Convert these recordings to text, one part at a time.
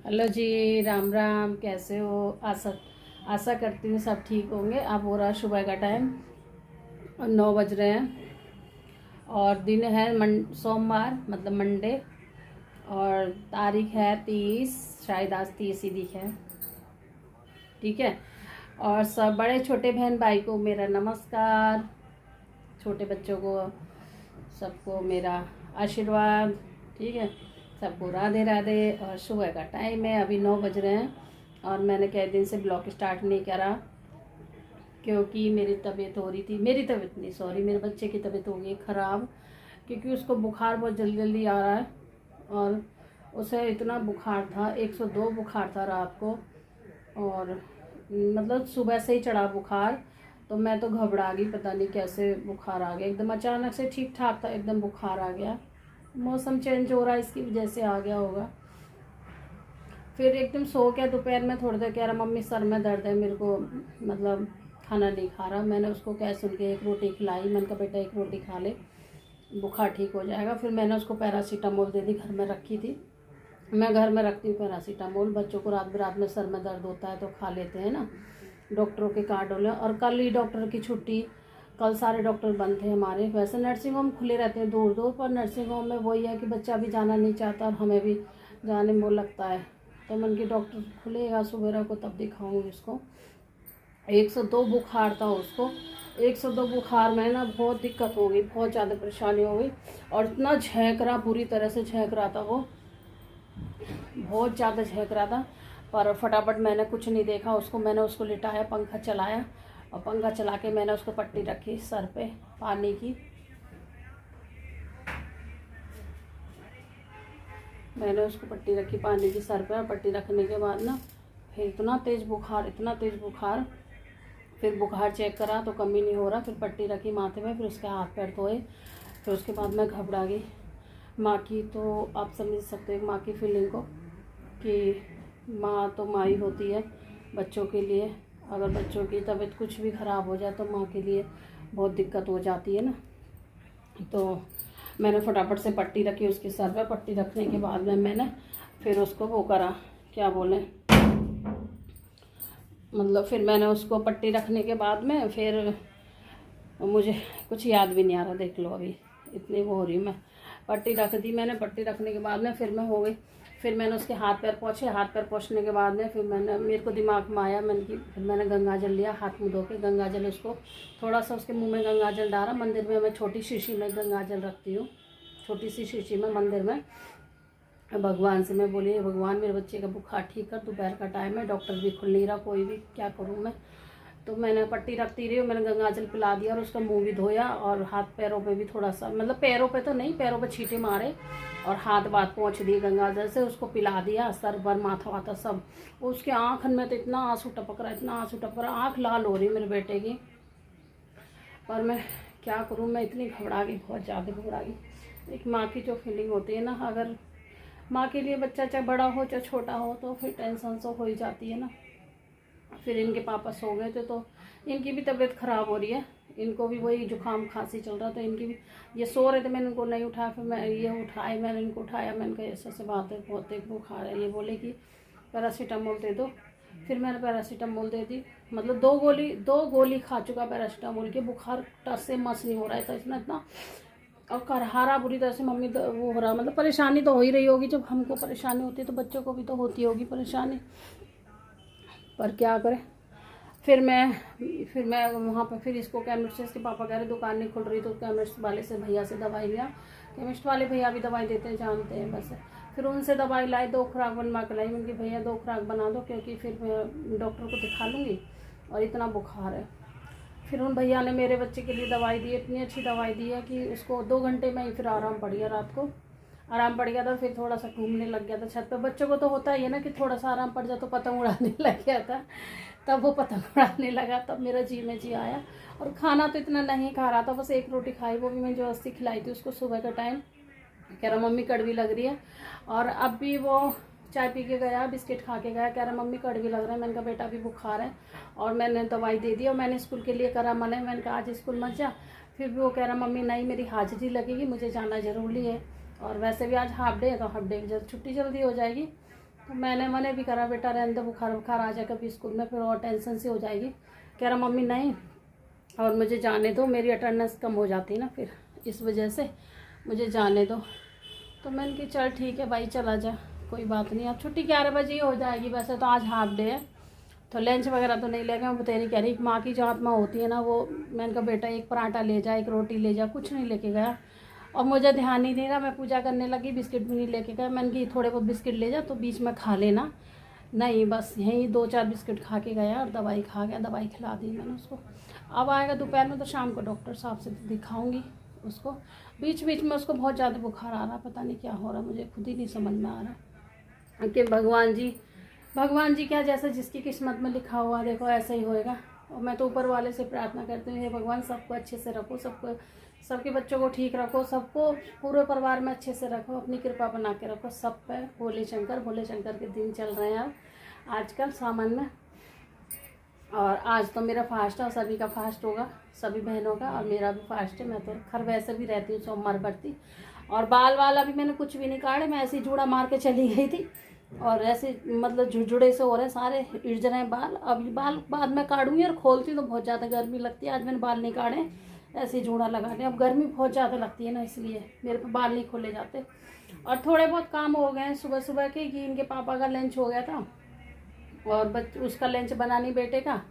Hello जी, राम राम। कैसे हो? आशा आशा करती हूँ सब ठीक होंगे। अब हो रहा है सुबह का टाइम और 9 बज रहे हैं और दिन है सोमवार मतलब मंडे। और तारीख है 30, शायद आज 30 ही दिख है। ठीक है। और सब बड़े छोटे बहन भाई को मेरा नमस्कार, छोटे बच्चों को सबको मेरा आशीर्वाद। ठीक है, सबको राधे राधे। और सुबह का टाइम है, अभी 9 बज रहे हैं और मैंने कई दिन से ब्लॉग स्टार्ट नहीं करा क्योंकि मेरी तबीयत हो रही थी, मेरी तबीयत नहीं सॉरी, मेरे बच्चे की तबीयत हो गई ख़राब क्योंकि उसको बुखार बहुत जल्दी जल्दी आ रहा है। और उसे इतना बुखार था, 102 बुखार था रात को। और मतलब सुबह से ही चढ़ा बुखार, तो मैं तो घबरा गई, पता नहीं कैसे बुखार आ गया एकदम अचानक से। ठीक ठाक था, एकदम बुखार आ गया। मौसम चेंज हो रहा है इसकी वजह से आ गया होगा। फिर एकदम सो गया। दोपहर में थोड़ी देर कह रहा मम्मी सर में दर्द है, मेरे को मतलब खाना नहीं खा रहा। मैंने उसको कह सुन के एक रोटी खिलाई। मैंने कहा बेटा एक रोटी खा ले, बुखार ठीक हो जाएगा। फिर मैंने उसको पैरासीटामोल दे दी, घर में रखी थी। मैं घर में रखती हूँ पैरासीटामोल, बच्चों को रात में सर में दर्द होता है तो खा लेते हैं ना, डॉक्टरों के कार्ड वाले। और कल ही डॉक्टर की छुट्टी, कल सारे डॉक्टर बंद थे हमारे। वैसे नर्सिंग होम खुले रहते हैं दूर दूर, पर नर्सिंग होम में वही है कि बच्चा भी जाना नहीं चाहता और हमें भी जाने में वो लगता है। तो मन की डॉक्टर खुलेगा सुबह को तब दिखाऊंगी उसको। 102 बुखार था उसको। 102 बुखार में ना बहुत दिक्कत हो गई, बहुत ज़्यादा परेशानी हो गई। और इतना झेंक रहा, बुरी तरह से झेंक रहा था वो, बहुत ज़्यादा झेंक रहा था। पर फटाफट मैंने कुछ नहीं देखा उसको, मैंने उसको लिटाया, पंखा चलाया और पंखा चला के मैंने उसको पट्टी रखी सर पे पानी की। मैंने उसको पट्टी रखी पानी की सर पे। और पट्टी रखने के बाद ना फिर इतना तेज़ बुखार, इतना तेज़ बुखार। फिर बुखार चेक करा तो कमी नहीं हो रहा। फिर पट्टी रखी माथे में, फिर उसके हाथ पैर धोए। फिर उसके बाद मैं घबरा गई। माँ की तो आप समझ सकते हो माँ की फीलिंग को, कि माँ तो माँ ही होती है बच्चों के लिए। अगर बच्चों की तबीयत कुछ भी ख़राब हो जाए तो माँ के लिए बहुत दिक्कत हो जाती है ना। तो मैंने फटाफट से पट्टी रखी उसके सर पे। पट्टी रखने के बाद में मैंने फिर उसको वो करा, क्या बोलें, मतलब फिर मैंने उसको पट्टी रखने के बाद में फिर मुझे कुछ याद भी नहीं आ रहा, देख लो अभी इतनी वो हो रही। मैं पट्टी रख दी, मैंने पट्टी रखने के बाद में फिर मैं हो गई। फिर मैंने उसके हाथ पैर पोंछे। हाथ पैर पोंछने के बाद में फिर मेरे को दिमाग में आया, फिर मैंने गंगा जल लिया, हाथ मुँह धो के गंगा जल उसको थोड़ा सा उसके मुंह में गंगा जल डाला। मंदिर में मैं छोटी शीशी में गंगा जल रखती हूँ, छोटी सी शीशी में मंदिर में। भगवान से मैं बोली भगवान मेरे बच्चे का बुखार ठीक कर, दोपहर का टाइम है, डॉक्टर भी खुल नहीं रहा, कोई भी, क्या करूँ मैं। तो मैंने पट्टी रखती रही, मैंने गंगा जल पिला दिया और उसका मुंह भी धोया। और हाथ पैरों पे भी थोड़ा सा, मतलब पैरों पे तो नहीं, पैरों पे छींटे मारे और हाथ बात पोंछ दिए गंगा जल से, उसको पिला दिया, सर भर माथा वाथा सब। उसके आँख में तो इतना आंसू टपक रहा, इतना आंसू टपक रहा, आँख लाल हो रही मेरे बेटे की। पर मैं क्या करूँ, मैं इतनी घबरा गई, बहुत ज़्यादा घबरा गई। एक माँ की जो फीलिंग होती है ना, अगर माँ के लिए बच्चा चाहे बड़ा हो चाहे छोटा हो तो फिर टेंशन तो हो ही जाती है ना। फिर इनके पापा सो गए थे तो इनकी भी तबीयत ख़राब हो रही है, इनको भी वही जुकाम खांसी चल रहा था। इनकी भी, ये सो रहे थे, मैंने इनको नहीं उठाया। फिर मैं ये उठाए, मैंने इनको उठाया, मैंने कहा ऐसे ऐसे बात है, बहुत तेज बुखार है। ये बोले कि पैरासीटामोल दे दो। फिर मैंने पैरासीटामोल दे दी, मतलब 2 गोली खा चुका पैरासीटामोल के। बुखार टस से मस नहीं हो रहा था इतना इतना, और करहारा बुरी तरह से मम्मी वो हो रहा, मतलब परेशानी तो हो ही रही होगी। जब हमको परेशानी होती है तो बच्चों को भी तो होती होगी परेशानी, पर क्या करें। फिर मैं वहाँ पर फिर इसको केमिस्ट से, इसके पापा कह रहे दुकान नहीं खुल रही, तो केमिस्ट वाले से भैया से दवाई लिया। केमिस्ट वाले भैया भी दवाई देते हैं, जानते हैं बस। फिर उनसे दवाई लाई, 2 खुराक बनवा के लाई। उनके भैया 2 खुराक बना दो क्योंकि फिर मैं डॉक्टर को दिखा लूँगी और इतना बुखार है। फिर उन भैया ने मेरे बच्चे के लिए दवाई दी, इतनी अच्छी दवाई दी है कि उसको 2 घंटे में ही फिर आराम पड़ गया, रात को आराम पड़ गया था। फिर थोड़ा सा घूमने लग गया था छत पे। बच्चों को तो होता ही है ना कि थोड़ा सा आराम पड़ जाए तो पतंग उड़ाने लग गया था, तब वो पतंग उड़ाने लगा, तब मेरा जी में जी आया। और खाना तो इतना नहीं खा रहा था, बस 1 रोटी खाई, वो भी मैं जबरदस्ती खिलाई थी उसको सुबह का टाइम। कह रहा मम्मी कड़वी लग रही है। और अब भी वो चाय पी के गया, बिस्किट खा के गया, कह रहा मम्मी कड़वी लग रहा है। मैंने कहा बेटा अभी बुखार है, और मैंने दवाई दे दी और मैंने स्कूल के लिए करा मना। मैंने कहा आज स्कूल मत जा। फिर भी वो कह रहा मम्मी नहीं मेरी हाजिरी लगेगी, मुझे जाना ज़रूरी है। और वैसे भी आज हाफ डे है तो हाफ डे में छुट्टी जल्दी हो जाएगी। तो मैंने मने भी करा, बेटा रहने दो, बुखार बुखार आ जाए कभी स्कूल में फिर और टेंशन सी हो जाएगी। कह रहा मम्मी नहीं, और मुझे जाने दो, मेरी अटेंडेंस कम हो जाती ना फिर, इस वजह से मुझे जाने दो। तो मैंने कहा चल ठीक है भाई, चला जा, कोई बात नहीं। अब छुट्टी 11 बजे ही हो जाएगी, वैसे तो आज हाफ डे है, तो लंच वगैरह तो नहीं लेगा। मैं तेरी कह रही माँ की जो आत्मा होती है ना वो, मैंने कहा बेटा एक पराठा ले जा, एक रोटी ले जा, कुछ नहीं लेके गया। और मुझे ध्यान नहीं दे रहा, मैं पूजा करने लगी, बिस्किट भी नहीं लेके गया। मैंने कहा थोड़े बहुत बिस्किट ले जा तो बीच में खा लेना, नहीं बस यहीं 2-4 बिस्किट खा के गया और दवाई खा गया, दवाई खिला दी मैंने उसको। अब आएगा दोपहर में तो शाम को डॉक्टर साहब से दिखाऊंगी उसको। बीच बीच में उसको बहुत ज़्यादा बुखार आ रहा, पता नहीं क्या हो रहा, मुझे खुद ही नहीं समझ में आ रहा कि भगवान जी क्या, जैसा जिसकी किस्मत में लिखा हुआ देखो ऐसा ही होएगा। और मैं तो ऊपर वाले से प्रार्थना करती हूँ, हे भगवान सबको अच्छे से रखो, सबके बच्चों को ठीक रखो, सबको पूरे परिवार में अच्छे से रखो, अपनी कृपा बना के रखो सब पे। भोले शंकर के दिन चल रहे हैं अब आजकल सावन में। और आज तो मेरा फास्ट है और सभी का फास्ट होगा, सभी बहनों का, और मेरा भी फास्ट है। मैं तो खैर वैसे भी रहती हूँ सोमवार करती। और बाल वाल अभी मैंने कुछ भी नहीं काटे, मैं ऐसे ही जूड़ा मार के चली गई थी, और ऐसे मतलब झुड़झुड़े से हो रहे सारे, इड़ रहे हैं बाल। अभी बाल बाद में काटूंगी, और खोलती तो बहुत ज़्यादा गर्मी लगती है। आज मैंने बाल नहीं काटे, ऐसे ही जूड़ा लगा दिया। अब गर्मी बहुत ज़्यादा लगती है ना, इसलिए मेरे पे बाल नहीं खोले जाते। और थोड़े बहुत काम हो गए हैं सुबह सुबह के, कि इनके पापा का लंच हो गया था, और उसका लंच बनानी बेटे का,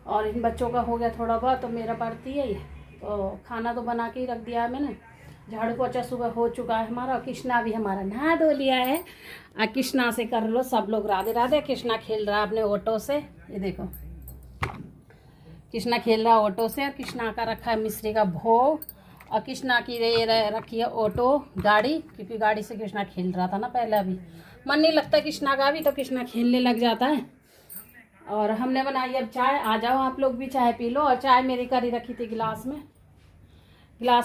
और इन बच्चों का हो गया थोड़ा बहुत, तो मेरा पड़ती है। तो खाना तो बना के ही रख दिया है मैंने। झाड़ू पोछा सुबह हो चुका है हमारा, और कृष्णा भी हमारा नहा धो लिया है। कृष्णा से कर लो सब लोग राधे राधे। कृष्णा खेल रहा है अपने ऑटो से, ये देखो कृष्णा खेल रहा है ऑटो से। और कृष्णा का रखा है मिश्री का भोग, और कृष्णा की रखी है ऑटो गाड़ी, क्योंकि गाड़ी से कृष्णा खेल रहा था ना पहले। अभी मन नहीं लगता कृष्णा का भी, तो कृष्णा खेलने लग जाता है। और हमने बनाई अब चाय, आ जाओ आप लोग भी चाय पी लो। और चाय मेरी करी रखी थी गिलास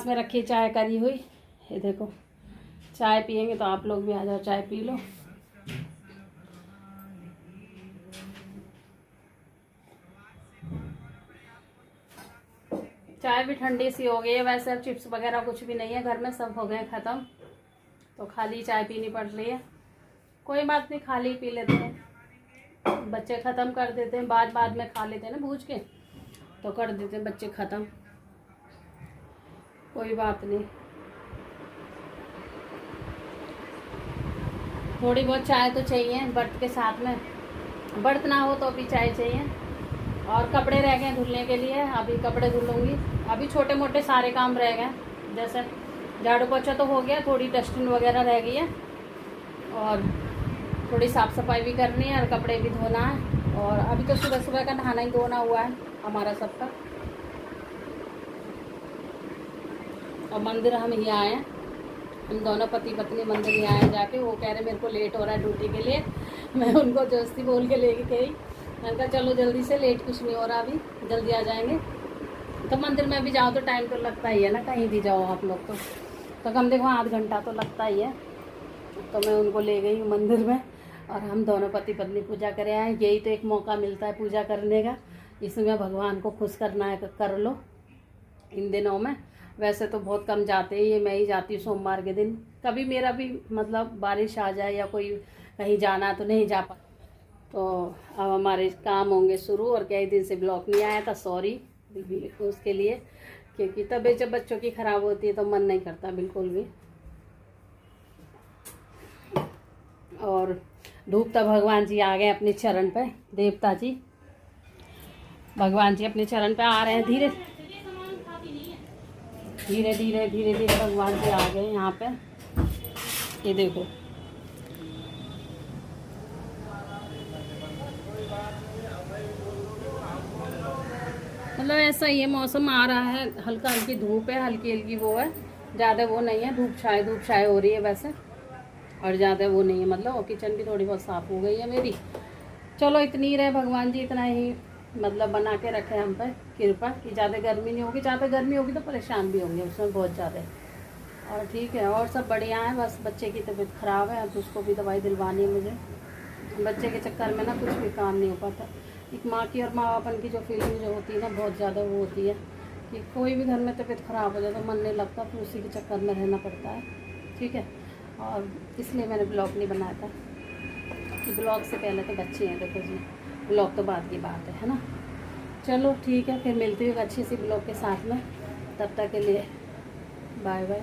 में रखी चाय करी हुई, ये देखो। चाय पियेंगे तो आप लोग भी आ जाओ, चाय पी लो। चाय भी ठंडी सी हो गई है। वैसे अब चिप्स वगैरह कुछ भी नहीं है घर में, सब हो गए ख़त्म, तो खाली चाय पीनी पड़ रही है। कोई बात नहीं, खाली पी लेते हैं, बच्चे ख़त्म कर देते हैं, बाद में खा लेते हैं ना भूज के, तो कर देते हैं बच्चे ख़त्म, कोई बात नहीं। थोड़ी बहुत चाय तो चाहिए व्रत के साथ में, व्रत ना हो तो भी चाय चाहिए। और कपड़े रह गए धुलने के लिए, अभी कपड़े धुलूँगी। अभी छोटे मोटे सारे काम रह गए, जैसे झाड़ू पोछा तो हो गया, थोड़ी डस्टिंग वगैरह रह गई है, और थोड़ी साफ़ सफाई भी करनी है, और कपड़े भी धोना है। और अभी तो सुबह सुबह का नहाना ही धोना हुआ है हमारा सबका। और मंदिर हम ही आए हैं, हम दोनों पति पत्नी मंदिर ही आए हैं जाके। वो कह रहे मेरे को लेट हो रहा है ड्यूटी के लिए, मैं उनको जबरदस्ती बोल के लेके गई। मैंने कहा चलो जल्दी से, लेट कुछ नहीं हो रहा, अभी जल्दी आ जाएंगे। तो मंदिर में भी जाओ तो टाइम तो लगता ही है ना, कहीं भी जाओ आप लोग तो कम देखो आध घंटा तो लगता ही है। तो मैं उनको ले गई हूँ मंदिर में, और हम दोनों पति पत्नी पूजा करे आए। यही तो एक मौका मिलता है पूजा करने का, इसमें भगवान को खुश करना है, कर लो इन दिनों में। वैसे तो बहुत कम जाते हैं, ये मैं ही जाती हूँ सोमवार के दिन। कभी मेरा भी मतलब बारिश आ जाए या कोई कहीं जाना तो नहीं जा पाता। तो अब हमारे काम होंगे शुरू, और कई दिन से ब्लॉग नहीं आया था, सॉरी उसके लिए, क्योंकि तबीयत जब बच्चों की ख़राब होती है तो मन नहीं करता बिल्कुल भी। और धूप तक भगवान जी आ गए अपने चरण पे, देवता जी भगवान जी अपने चरण पे आ रहे हैं। धीरे धीरे भगवान जी आ गए यहाँ पे, ये देखो। मतलब ऐसा ही है, मौसम आ रहा है, हल्का हल्की धूप है, हल्की हल्की वो है, ज़्यादा वो नहीं है। धूप छाए हो रही है वैसे, और ज़्यादा वो नहीं है मतलब। और किचन भी थोड़ी बहुत साफ़ हो गई है मेरी। चलो इतनी ही रहे, भगवान जी इतना ही मतलब बना के रखे हम पर कृपा, कि ज़्यादा गर्मी नहीं होगी। ज़्यादा गर्मी होगी तो परेशान भी होंगे उसमें बहुत ज़्यादा। और ठीक है, और सब बढ़िया है। बस बच्चे की तबीयत ख़राब है, अब उसको भी दवाई दिलवानी है मुझे। बच्चे के चक्कर में ना कुछ भी काम नहीं हो पाता। एक माँ की और माँ बापन की जो फीलिंग जो होती है ना, बहुत ज़्यादा वो होती है, कि कोई भी घर में तबीयत ख़राब हो जाए तो मन नहीं लगता, फिर उसी के चक्कर में रहना पड़ता है। ठीक है, और इसलिए मैंने ब्लॉग नहीं बनाया था। ब्लॉग से पहले तो बच्चे हैं, देखो जी, ब्लॉग तो बाद की बात है ना। चलो ठीक है, फिर मिलती हूँ एक अच्छी सी ब्लॉग के साथ में, तब तक के लिए बाय बाय।